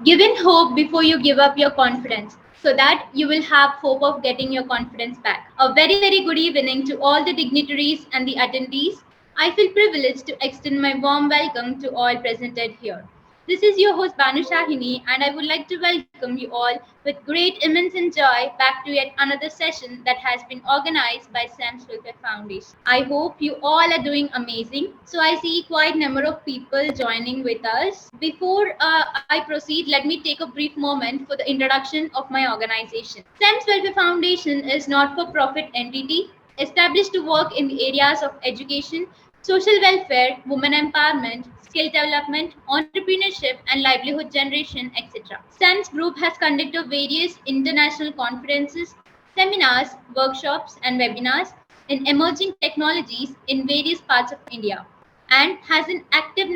Given hope before you give up your confidence, so that you will have hope of getting your confidence back. A very, very good evening to all the dignitaries and the attendees. I feel privileged to extend my warm welcome to all presented here. This is your host Banu Shahini, and I would like to welcome you all with great immense joy back to yet another session that has been organized by SEMS Welfare Foundation. I hope you all are doing amazing. So I see quite a number of people joining with us. Before I proceed, let me take a brief moment for the introduction of my organization. SEMS Welfare Foundation is not-for-profit entity established to work in the areas of education, social welfare, women empowerment, skill development, entrepreneurship, and livelihood generation, etc. SEMS Group has conducted various international conferences, seminars, workshops, and webinars in emerging technologies in various parts of India and has an active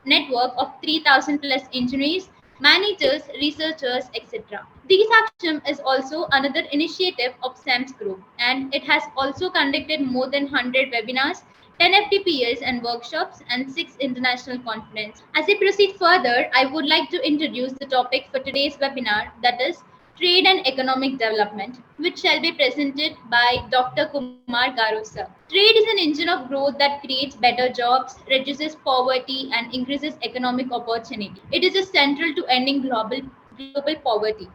network of 3,000 plus engineers, managers, researchers, etc. These Action is also another initiative of SEMS Group, and it has also conducted more than 100 webinars, 10 FTPs and workshops, and 6 international conferences. As I proceed further, I would like to introduce the topic for today's webinar, that is Trade and Economic Development, which shall be presented by Dr. Kumar Garu sir. Trade is an engine of growth that creates better jobs, reduces poverty, and increases economic opportunity. It is essential to ending global poverty.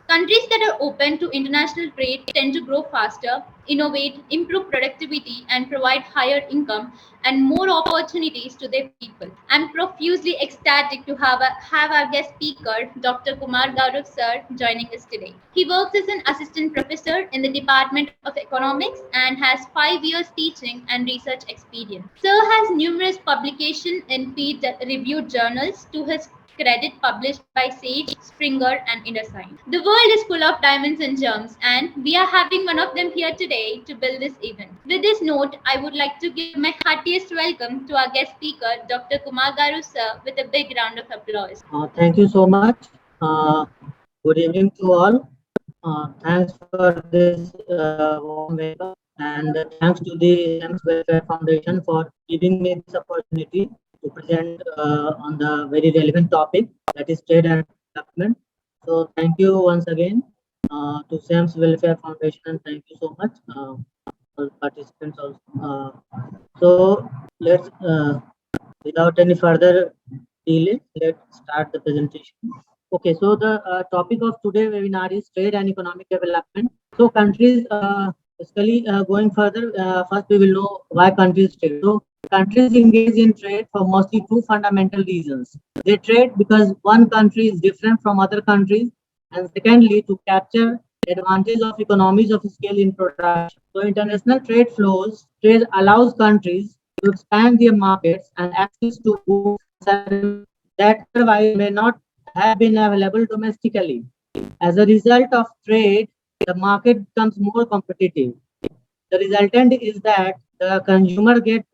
Countries that are open to international trade tend to grow faster, innovate, improve productivity, and provide higher income and more opportunities to their people. I'm profusely ecstatic to have our guest speaker, Dr. Kumar Gaurav sir, joining us today. He works as an assistant professor in the Department of Economics and has 5 years teaching and research experience. Sir has numerous publications in peer-reviewed journals to his credit published by Sage, Springer, and InterSign. The world is full of diamonds and gems, and we are having one of them here today to build this event. With this note, I would like to give my heartiest welcome to our guest speaker, Dr. Kumar Garu sir, with a big round of applause. Thank you so much. Good evening to all. Thanks for this warm welcome, and thanks to the SEMS Welfare Foundation for giving me this opportunity to present on the very relevant topic, that is trade and development. So thank you once again to SEMS Welfare Foundation, and thank you so much for participants also. So let's without any further delay, let's start the presentation. Okay, so the topic of today webinar is trade and economic development. So countries, basically going further, first we will know why countries trade. So countries engage in trade for mostly two fundamental reasons. They trade because one country is different from other countries, and secondly, to capture advantage of economies of scale in production. So international trade flows, trade allows countries to expand their markets and access to goods that otherwise may not have been available domestically. As a result of trade, the market becomes more competitive. The resultant is that the consumer gets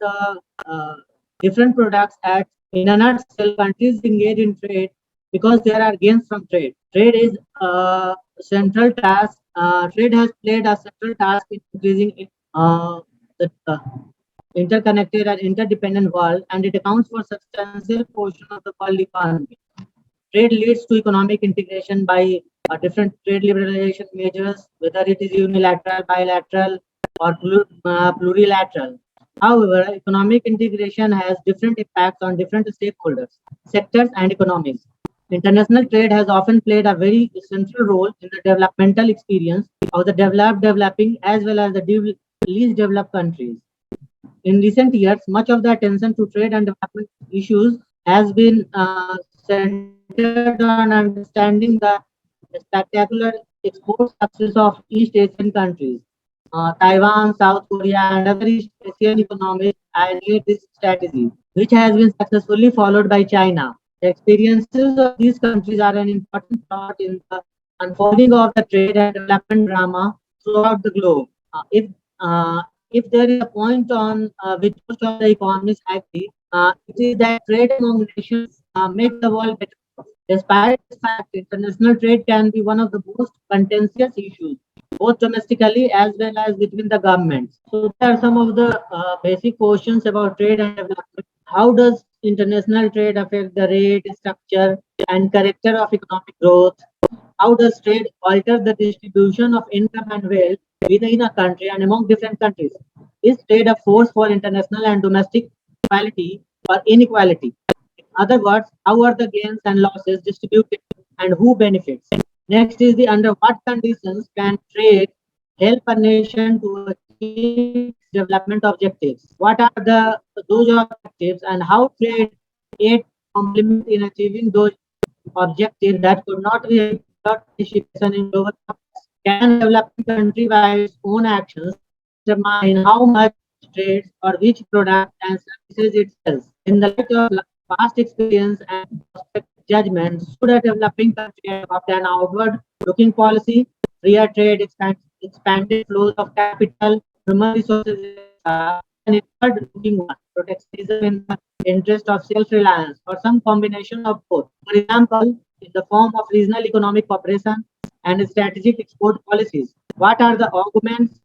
different products at, in a nutshell, countries engage in trade because there are gains from trade. Trade is a central task. Trade has played a central task in increasing the interconnected and interdependent world, and it accounts for substantial portion of the world economy. Trade leads to economic integration by different trade liberalization measures, whether it is unilateral, bilateral, or plurilateral. However, economic integration has different impacts on different stakeholders, sectors, and economies. International trade has often played a very central role in the developmental experience of the developed, developing, as well as the least developed countries. In recent years, much of the attention to trade and development issues has been centered on understanding the spectacular export success of East Asian countries. Taiwan, South Korea, and other East Asian economies adhere this strategy, which has been successfully followed by China. The experiences of these countries are an important part in the unfolding of the trade and development drama throughout the globe. If there is a point on which most of the economists agree, it is that trade among nations makes the world better. Despite this fact, international trade can be one of the most contentious issues, both domestically as well as between the governments. So, there are some of the basic questions about trade and development. How does international trade affect the rate, structure, and character of economic growth? How does trade alter the distribution of income and wealth within a country and among different countries? Is trade a force for international and domestic equality or inequality? In other words, how are the gains and losses distributed and who benefits? Next is the under what conditions can trade help a nation to achieve its development objectives? What are those objectives and how trade aid complement in achieving those objectives that could not be achieved without participation in global commerce? Can a developing country by its own actions determine how much trades or which products and services it sells? In the light of past experience and prospective judgment, should a developing country adopt an outward-looking policy, freer trade, expanded flows of capital, human resources, etc., an inward-looking one, protectionism in the interest of self-reliance, or some combination of both? For example, in the form of regional economic cooperation and strategic export policies. What are the arguments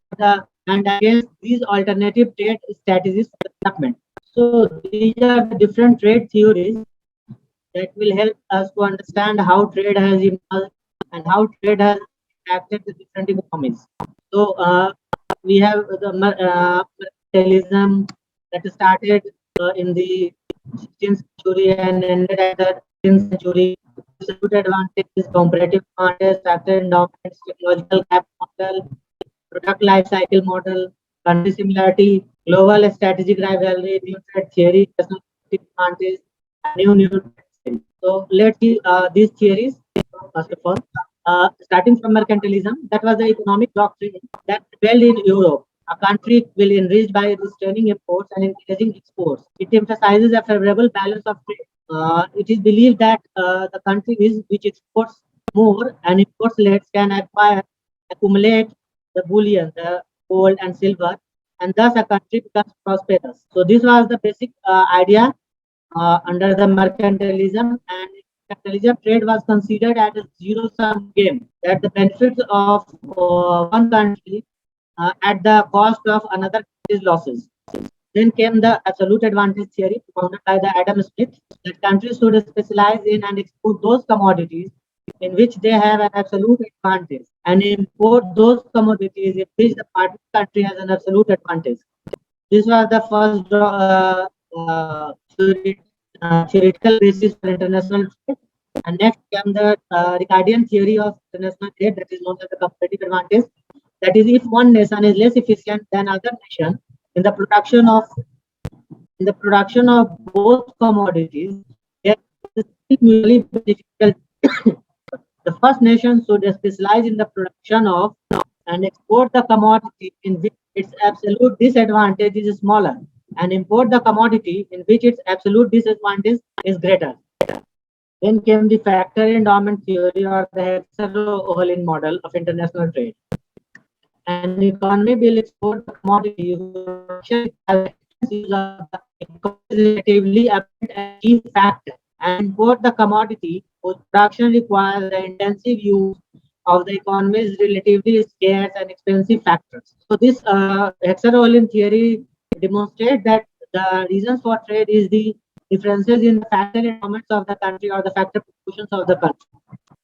and against these alternative trade strategies for development? So these are the different trade theories that will help us to understand how trade has emerged and how trade has impacted the different economies. So we have the mercantilism that started in the 16th century and ended at the 18th century. Absolute advantages, comparative advantage, factor endowments, technological gap model, product life cycle model, country similarity, global strategic rivalry, new trade theory, personal advantage, and new trade theory. So let's see these theories. First of all, starting from mercantilism, that was the economic doctrine that prevailed in Europe. A country will enrich by restraining imports and encouraging exports. It emphasizes a favorable balance of trade. It is believed that the countries which exports more and imports less can accumulate the bullion, the gold and silver, and thus a country becomes prosperous. So this was the basic idea under the mercantilism, and mercantilism trade was considered as a zero-sum game, that the benefits of one country at the cost of another country's losses. Then came the absolute advantage theory, founded by the Adam Smith, that countries should specialize in and export those commodities in which they have an absolute advantage and import those commodities in which the partner country has an absolute advantage. This was the first theoretical basis for international trade. And next came the Ricardian theory of international trade, that is known as the competitive advantage. That is, if one nation is less efficient than other nation in the production of both commodities, they are still mutually beneficial. The first nation should specialize in the production of and export the commodity in which its absolute disadvantage is smaller, and import the commodity in which its absolute disadvantage is greater. Then came the factor endowment theory, or the Hexer-Ohlin model of international trade. An economy will export the commodity whose production requires extensive use of the economy's relatively abundant and cheap factor, and import the commodity whose production requires the intensive use of the economy's relatively scarce and expensive factors. So this Hexer-Ohlin theory demonstrates that the reasons for trade is the differences in the factor endowments of the country or the factor proportions of the country.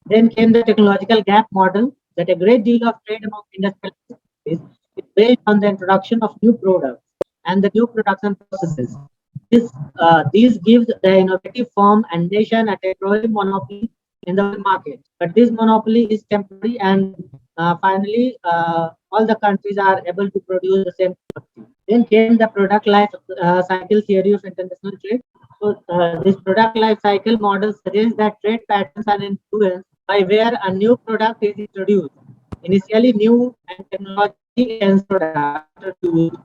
Then came the technological gap model, that a great deal of trade among industrial countries is based on the introduction of new products and the new production processes. These gives the innovative firm and nation a temporary monopoly in the market. But this monopoly is temporary, and finally, all the countries are able to produce the same quantity. Then came the product life cycle theory of international trade. So, this product life cycle model suggests that trade patterns are influenced by where a new product is introduced. Initially, new and technology-enhanced products are introduced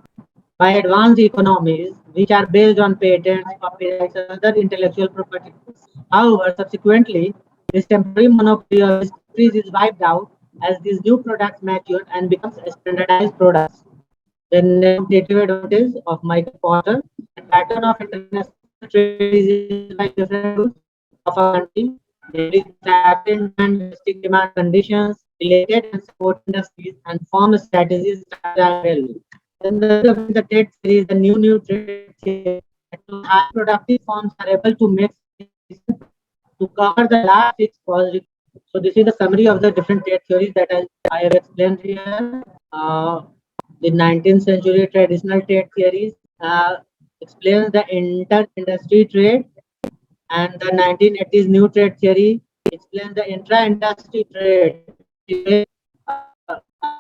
by advanced economies, which are based on patents, copyrights, and other intellectual property. However, subsequently, this temporary monopoly of these countries is wiped out as these new products mature and becomes standardized products. The competitive advantage of Michael Porter, the pattern of international trade is influenced by different rules of a country, namely the factor in demand, domestic demand conditions, related and support industries, and form strategies, style, and value. Then the trade theory is the new trade theory. that high productive firms are able to make sufficient to cover the large fixed cost. So this is the summary of the different trade theories that I have explained here. The 19th century traditional trade theories explains the inter-industry trade, and the 1980s new trade theory explains the intra-industry trade, which is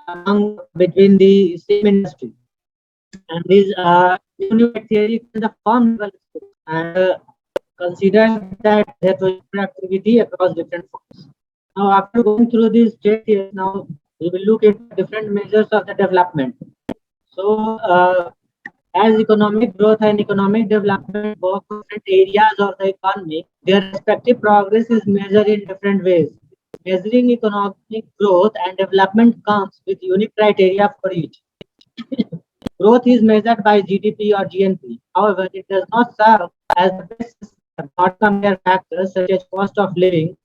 among between the same industry. And this new trade theory explains the firm level and considers that there was productivity across different firms. Now, after going through these trade theories, now we will look into different measures of the development. So, as economic growth and economic development work for different areas of the economy, their respective progress is measured in different ways. Measuring economic growth and development comes with unique criteria for each. Growth is measured by GDP or GNP. However, it does not serve as the basis to compare factors such as cost of living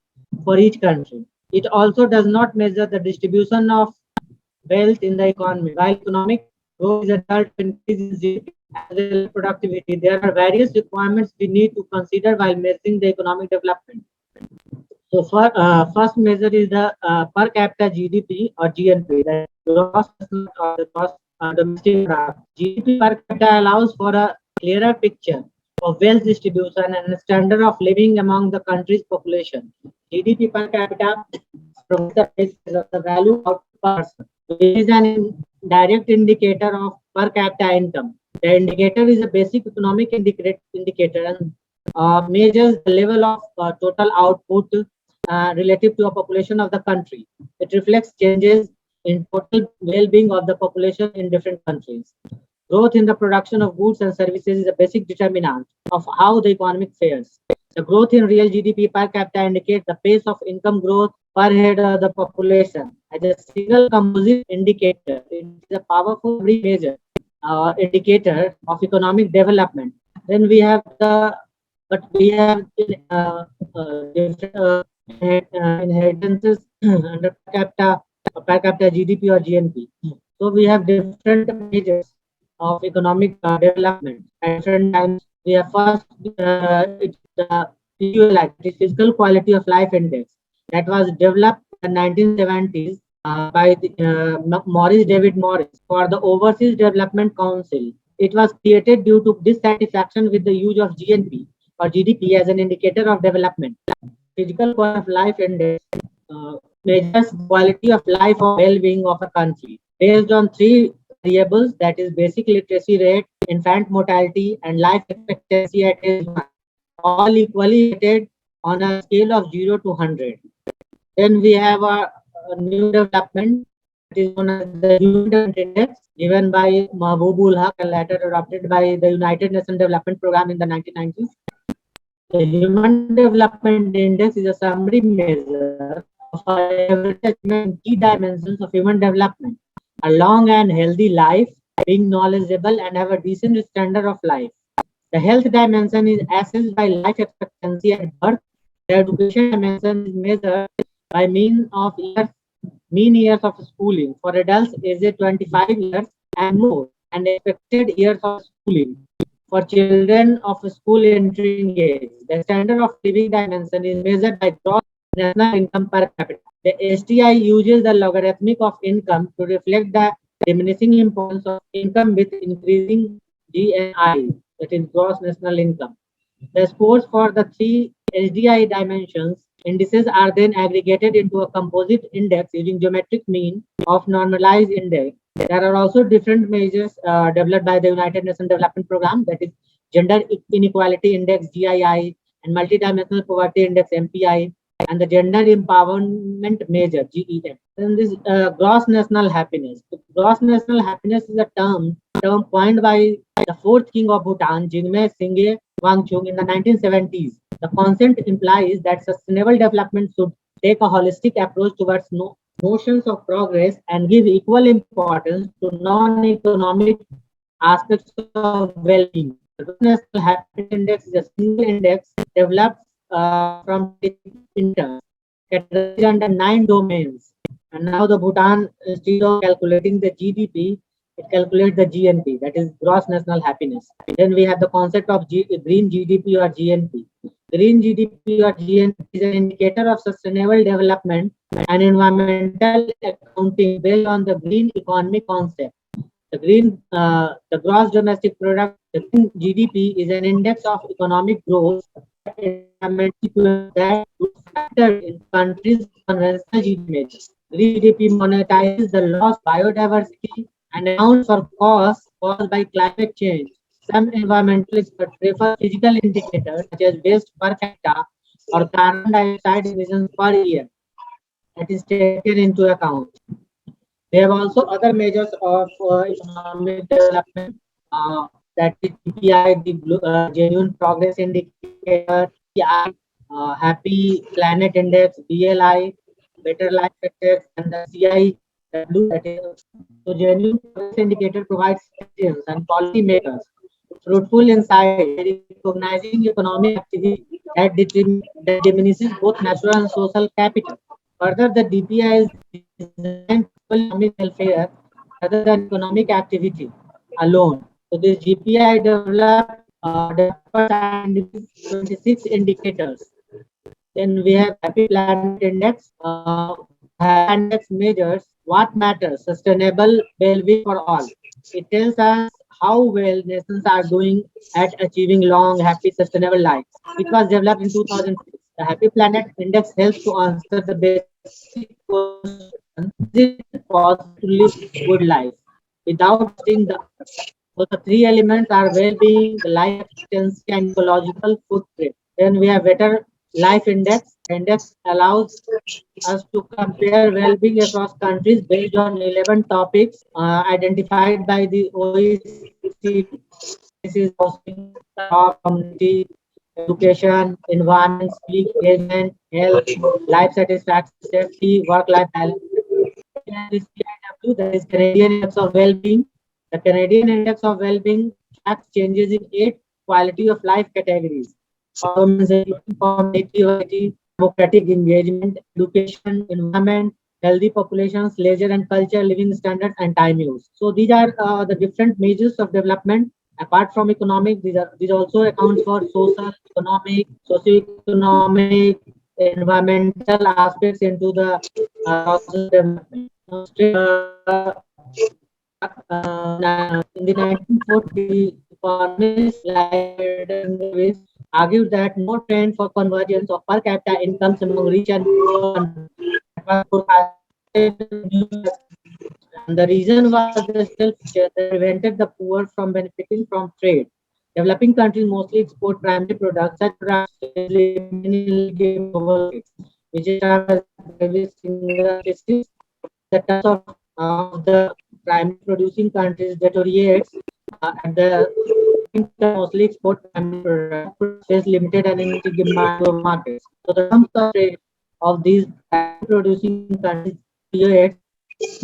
for each country. It also does not measure the distribution of wealth in the economy. While economic growth is a result of increase in GDP as well as productivity, there are various requirements we need to consider while measuring the economic development. So, first measure is the per capita GDP or GNP, that is gross national or the gross domestic product. GDP per capita allows for a clearer picture of wealth distribution and standard of living among the country's population. GDP per capita provides the basis of the value of per person. It is an direct indicator of per capita income. The indicator is a basic economic indicator and measures the level of total output relative to a population of the country. It reflects changes in total well-being of the population in different countries. Growth in the production of goods and services is a basic determinant of how the economic fares. The growth in real GDP per capita indicates the pace of income growth per head of the population. As a single composite indicator, it is a powerful measure indicator of economic development. Then we have we have different inheritances under per capita GDP or GNP. So we have different measures of economic development at different times. We have first it's the PQLI, the Physical Quality of Life Index, that was developed in the 1970s by Morris David Morris for the Overseas Development Council. It was created due to dissatisfaction with the use of GNP or GDP as an indicator of development. Physical Quality of Life Index measures quality of life or well-being of a country based on three variables, that is basic literacy rate, infant mortality, and life expectancy at age 1, all equally rated on a scale of 0 to 100. Then we have a new development that is known as the Human Development Index, given by Mahbubul Haq and later adopted by the United Nations Development Program in the 1990s. The Human Development Index is a summary measure of average achievement in key dimensions of human development: a long and healthy life, being knowledgeable, and have a decent standard of life. The health dimension is assessed by life expectancy at birth. The education dimension is measured by mean years of schooling for adults aged 25 years and more, and expected years of schooling for children of school entering age. The standard of living dimension is measured by gross national income per capita. The STI uses the logarithmic of income to reflect the diminishing importance of income with increasing GNI, that is gross national income. The scores for the three SDI dimensions indices are then aggregated into a composite index using geometric mean of normalized index. There are also different measures developed by the United Nations Development Program, that is Gender Inequality Index GII and Multidimensional Poverty Index MPI, and the Gender Empowerment Measure GEM. Then this gross national happiness. So gross national happiness is a term coined by the fourth king of Bhutan, Jigme Singye Wangchuk, in the 1970s. The concept implies that sustainable development should take a holistic approach towards notions of progress and give equal importance to non-economic aspects of well-being. The Gross National Happiness Index is a single index developed from interns, categorized under 9 domains. And now the Bhutan, instead of calculating the GDP, It calculates the GNP, that is gross national happiness. Then we have the concept of green GDP or GNP. Green GDP or GNP is an indicator of sustainable development and environmental accounting based on the green economy concept. The gross domestic product, the green GDP, is an index of economic growth that that factored into countries' conventional GDP measures. Green GDP monetizes the lost biodiversity and accounts for costs caused by climate change. Some environmentalists prefer physical indicators such as waste per capita or carbon dioxide emissions per year that is taken into account. We have also other measures of economic development, uh, that is GPI, the Genuine Progress Indicator, PI, Happy Planet Index, BLI, Better Life Index, and the CIW. That is, so Genuine Progress Indicator provides citizens and policymakers fruitful insight by recognizing economic activity that diminishes both natural and social capital. Further, the DPI is designed to economic welfare rather than economic activity alone. So this GPI develops and 26 indicators. Then we have Happy Planet Index. Happy Planet Index measures what matters, sustainable well-being for all. It tells us how well nations are doing at achieving long, happy, sustainable lives. It was developed in 2006. The Happy Planet Index helps to answer the basic question: is it possible to live a good life without costing the earth? So the three elements are well-being, the life expectancy, and ecological footprint. Then we have Better Life Index. The index allows us to compare well-being across countries based on 11 topics identified by the OECD. This is housing, job, community, education, environment, civic engagement, health, life satisfaction, safety, work-life balance. Then we have the CIW, that is Canadian Index of Well-being. The Canadian Index of Well-being tracks changes in 8 quality of life categories: performance, connectivity, democratic engagement, education, environment, healthy populations, leisure and culture, living standards, and time use. So these are the different measures of development. Apart from economic, these also accounts for social, economic, socio-economic, environmental aspects into the process of development. In the 1940s, economists like Davis argued that no trend for convergence of per capita incomes among rich and poor countries that was forecasted in the New Testament. And the reason was the self-feature that prevented the poor from benefiting from trade. Developing countries mostly export primary products. Such products easily conveniently give global markets, which is termed as the Davis finger thesis. The terms of the primary producing countries deteriorates at the developing countries mostly export primary products. Such products face limited and inadequate demand in global markets. So the terms of trade of these primary producing countries deteriorates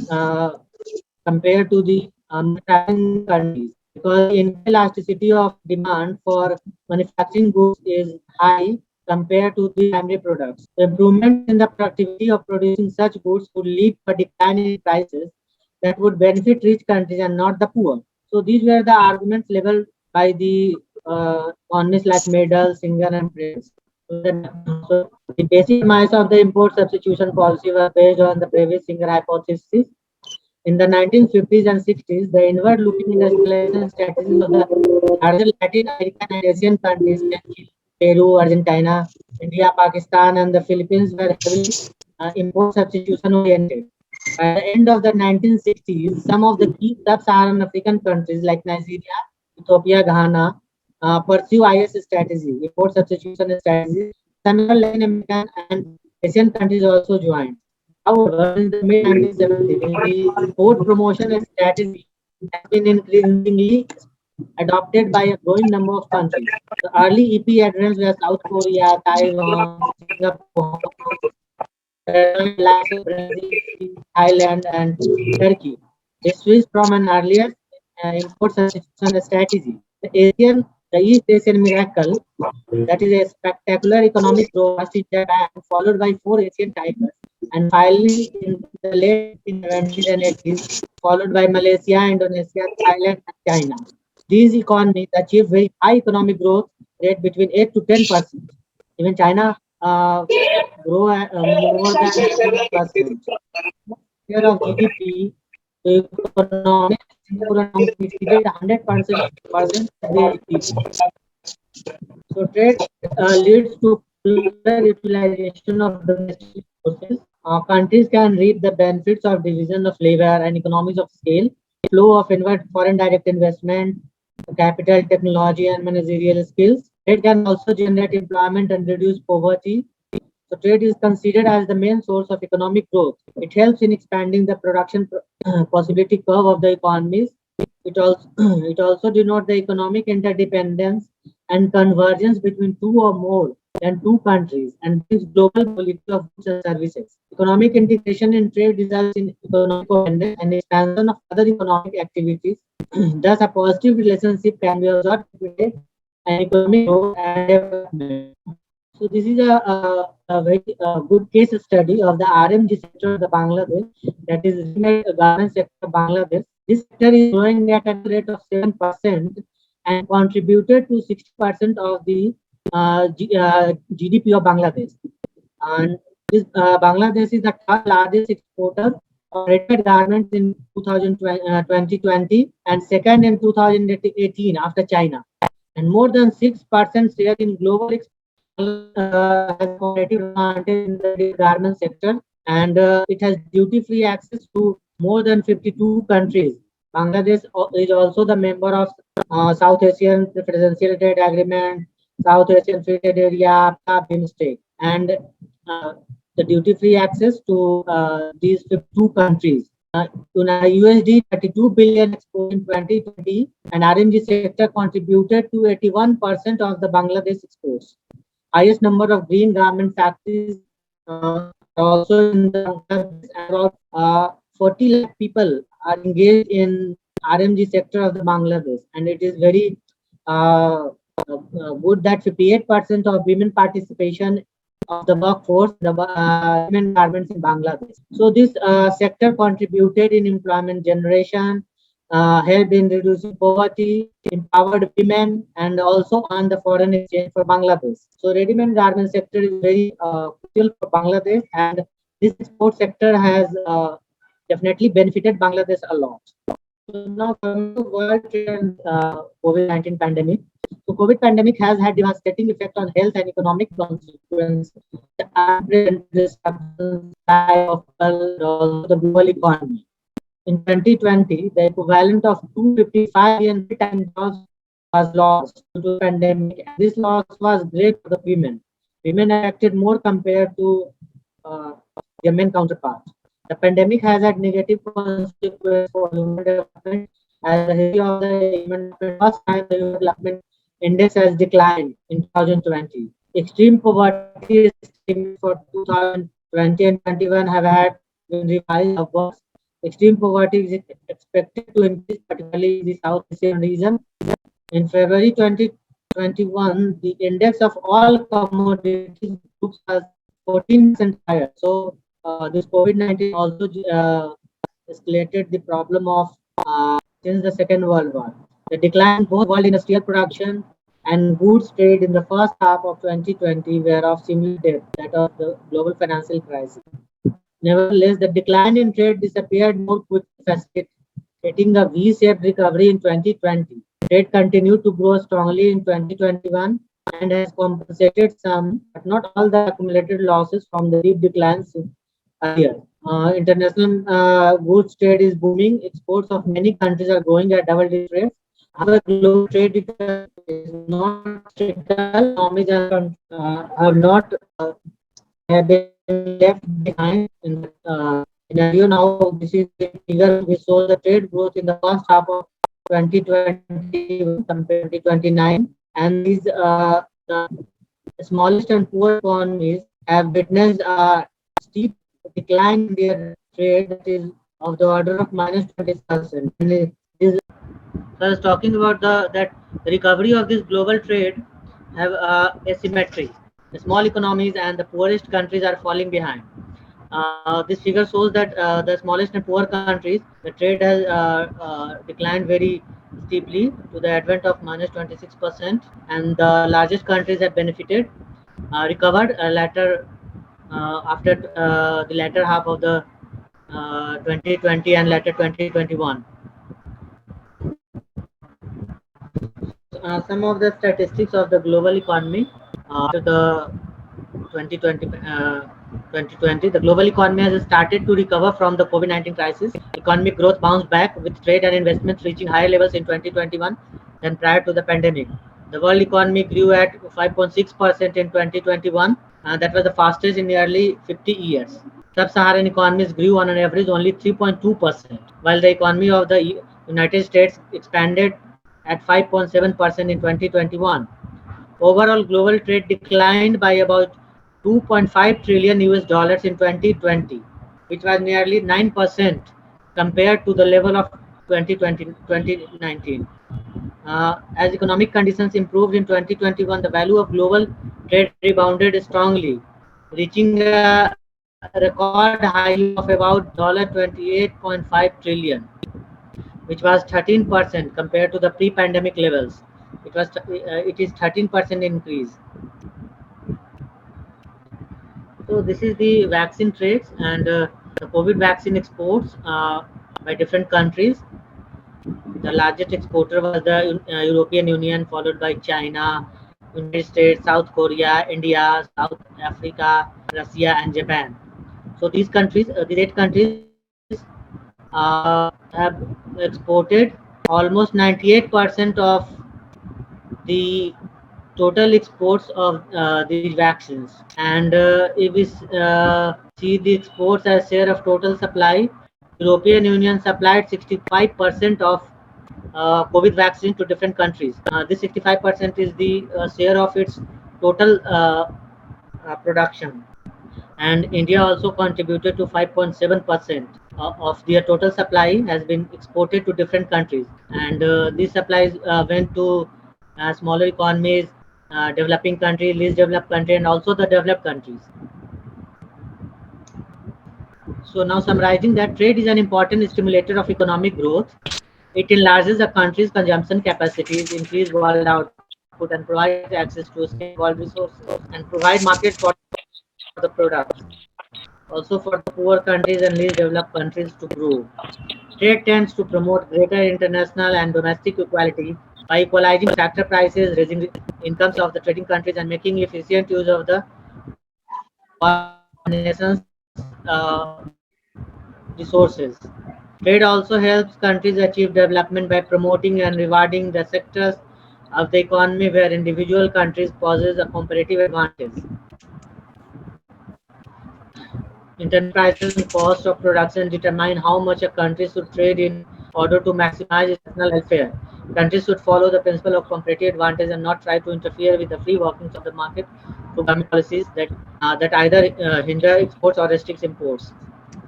uh, compared to the manufacturing countries, because the inelasticity of demand for manufacturing goods is high compared to the primary products. The improvements in the productivity of producing such goods would lead to a decline in prices that would benefit rich countries and not the poor. So these were the arguments leveled by the economists like Medal, Singer, and Prince. So the basic premise of the import substitution policy was based on the previous Singer hypothesis. In the 1950s and 60s, the inward-looking industrialization strategies of the larger Latin American and Asian countries like Chile, Peru, Argentina, India, Pakistan, and the Philippines were heavily import substitution oriented. By the end of the 1960s, some of the key sub-Saharan African countries like Nigeria, Ethiopia, Ghana pursue IS strategy, import substitution strategies. Several Latin American and Asian countries also joined. However, in the mid 1970s, the import promotion strategy has been increasingly adopted by a growing number of countries. The early EP adherents were South Korea, Taiwan, Singapore, Hong Kong, that joined the likes of Brazil, Thailand, and Turkey. They switched from an earlier import substitution strategy. The Asian The East Asian Miracle, that is a spectacular economic growth first in Japan, followed by four Asian tigers, and finally in the late 1970s and 80s, followed by Malaysia, Indonesia, Thailand, and China. These economies achieve very high economic growth rate between 8 to 10%. Even China grow at more than 20%. Share of GDP to economics, Singapore announced exceeded 100% of their GDP. So trade leads to fuller utilization of domestic resources. Countries can reap the benefits of division of labor and economies of scale, flow of inward foreign direct investment, capital, technology, and managerial skills. Trade can also generate employment and reduce poverty. So trade is considered as the main source of economic growth. It helps in expanding the production possibility curve of the economies. It also it also denotes the economic interdependence and convergence between two or more than two countries and brings global mobility of goods and services. Economic integration in trade results in economic openness and expansion of other economic activities. Thus, a positive relationship can be observed between and economic growth and development. So this is a very good case study of the RMG sector of the Bangladesh, that is ready-made garment sector of Bangladesh. This sector is growing at a rate of 7% and contributed to 60% of the GDP of Bangladesh. And this, Bangladesh is the third largest exporter of ready-made garments in 2020 and second in 2018 after China. And more than 6% share in global has a competitive advantage in the garment sector, and it has duty-free access to more than 52 countries. Bangladesh is also the member of South Asian Preferential Trade Agreement, South Asian Free Trade Area, BIMSTEC, and uh, the duty-free access to these 52 countries. To USD 32 billion export in 2020, and RMG sector contributed to 81% of the Bangladesh exports. Highest number of green garment factories are also in the Bangladesh, and about 40 lakh people are engaged in RMG sector of the Bangladesh, and it is very good that 58% of women participation of the workforce, the women garments in Bangladesh. So this sector contributed in employment generation, helped in reducing poverty, empowered women, and also on the foreign exchange for Bangladesh. So ready-made garment sector is very crucial for Bangladesh, and this export sector has definitely benefited Bangladesh a lot. So now coming to world trade and COVID-19 pandemic. So COVID pandemic has had devastating effect on health and economic consequences. The unprecedented disruptions, supply of people, and also the global economy. In 2020, the equivalent of 255 million full-time jobs was lost due to the pandemic, and this loss was great for the women. Women affected more compared to uh, their men counterparts. The pandemic has had negative consequences for human development. As the history of the human development, first time the human development index has declined in 2020. Extreme poverty estimates for 2020 and 21 have had been revised upwards. Extreme poverty is expected to increase, particularly in the South Asian region. In February 2021, the index of all commodities groups was 14% higher. So this COVID-19 also escalated the problem of since the Second World War. The decline in both world industrial production and goods trade in the first half of 2020 were of similar depth that of the global financial crisis. Nevertheless, the decline in trade disappeared more quickly, facilitating a V-shaped recovery in 2020. Trade continued to grow strongly in 2021 and has compensated some, but not all, the accumulated losses from the deep declines earlier. International goods trade is booming. Exports of many countries are growing at double-digit rates. However, global trade is not cyclical. Economies have not have been left behind in the scenario. Now, this is the figure we saw the trade growth in the first half of 2021 compared to 2029, and these the smallest and poor economies have witnessed a steep decline in their trade, that is of the order of minus 20%. And So I was talking about that the recovery of this global trade have asymmetry. The small economies and the poorest countries are falling behind. This figure shows that the smallest and poor countries, the trade has declined very steeply to the advent of minus 26%, and the largest countries have benefited, recovered after the latter half of the 2020 and latter 2021. Some of the statistics of the global economy after the 2020, 2020, the global economy has started to recover from the COVID-19 crisis. Economic growth bounced back with trade and investments reaching higher levels in 2021 than prior to the pandemic. The world economy grew at 5.6% in 2021, and that was the fastest in nearly 50 years. Sub-Saharan economies grew on an average only 3.2%, while the economy of the United States expanded at 5.7% in 2021. Overall global trade declined by about 2.5 trillion US dollars in 2020, which was nearly 9% compared to the level of 2019. As economic conditions improved in 2021, the value of global trade rebounded strongly, reaching a record high of about $28.5 trillion, which was 13% compared to the pre-pandemic levels. It is 13% increase. So this is the vaccine trades and the COVID vaccine exports by different countries. The largest exporter was the European Union, followed by China, United States, South Korea, India, South Africa, Russia, and Japan. So these 8 countries have exported almost 98% of the total exports of these vaccines. And if we see the exports as share of total supply, European Union supplied 65% of COVID vaccine to different countries. This 65% is the share of its total production. And India also contributed to 5.7% of their total supply has been exported to different countries. And these supplies went to smaller economies, developing countries, least developed countries, and also the developed countries. So now summarizing that trade is an important stimulator of economic growth. It enlarges a country's consumption capacities, increase world output, and provides access to scarce world resources, and provide markets for the products. Also for the poor countries and least developed countries to grow. Trade tends to promote greater international and domestic equality by equalizing factor prices, raising incomes of the trading countries, and making efficient use of the foreign nations' resources. Trade also helps countries achieve development by promoting and rewarding the sectors of the economy where individual countries possess a comparative advantage. Internal prices and cost of production determine how much a country should trade in order to maximize its national welfare. Countries should follow the principle of comparative advantage and not try to interfere with the free workings of the market through government policies that either hinder exports or restrict imports.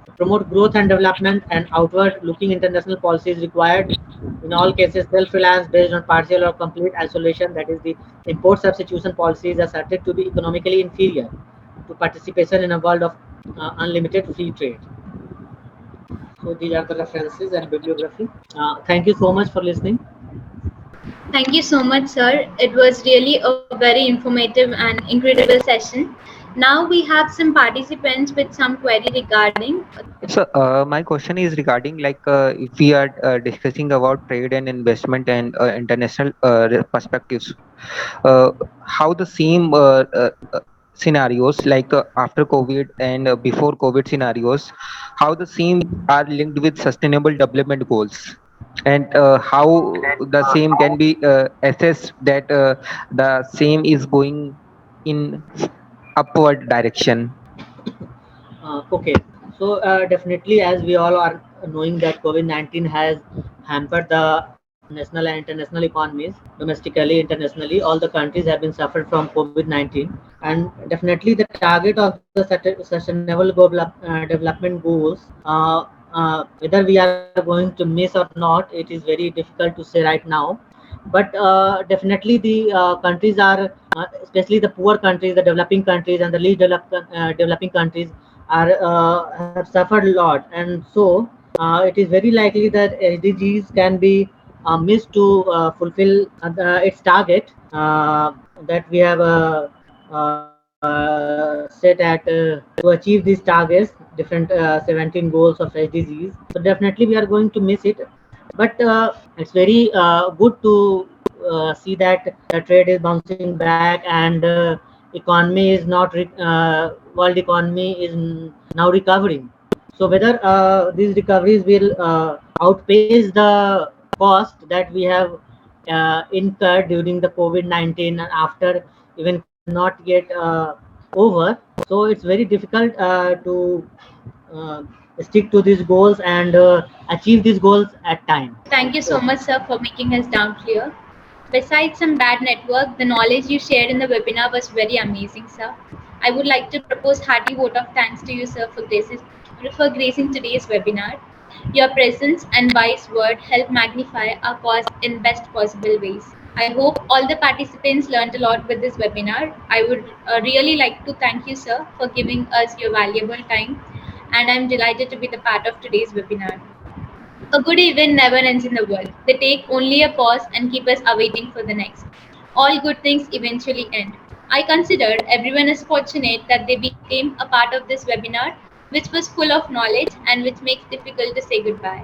To promote growth and development, and outward-looking international policy is required. In all cases, self-reliance based on partial or complete isolation, that is, the import substitution policy, is asserted to be economically inferior to participation in a world of unlimited free trade. So these are the references and bibliography. Thank you so much for listening. Thank you so much, sir. It was really a very informative and incredible session. Now we have some participants with some query regarding. So, my question is regarding if we are discussing about trade and investment and international perspectives, uh, how the same scenarios after COVID and before COVID scenarios, how the same are linked with sustainable development goals, and how the same can be assessed that the same is going in upward direction. Okay, so definitely, as we all are knowing that COVID-19 has hampered the national and international economies, domestically, internationally, all the countries have been suffered from COVID-19, and definitely the target of the sustainable development goals whether we are going to miss or not, it is very difficult to say right now. But definitely the countries are, especially the poor countries, the developing countries, and the least developing countries have suffered a lot, and so it is very likely that SDGs can be missed to fulfill its target that we have set at to achieve these targets, different 17 goals of SDGs. So definitely we are going to miss it, but it's very good to see that the trade is bouncing back, and economy is not world economy is now recovering. So whether these recoveries will outpace the cost that we have incurred during the COVID-19 and after, even cannot get over. So it's very difficult to uh, stick to these goals and achieve these goals at time. Thank you so much, sir, for making us down clear. Besides some bad network, the knowledge you shared in the webinar was very amazing, sir. I would like to propose hearty vote of thanks to you, sir, for gracing today's webinar. Your presence and wise word help magnify our cause in best possible ways. I hope all the participants learned a lot with this webinar. I would really like to thank you, sir, for giving us your valuable time, and I'm delighted to be the part of today's webinar. A good event never ends in the world. They take only a pause and keep us awaiting for the next. All good things eventually end. I considered everyone is fortunate that they became a part of this webinar, which was full of knowledge and which makes difficult to say goodbye.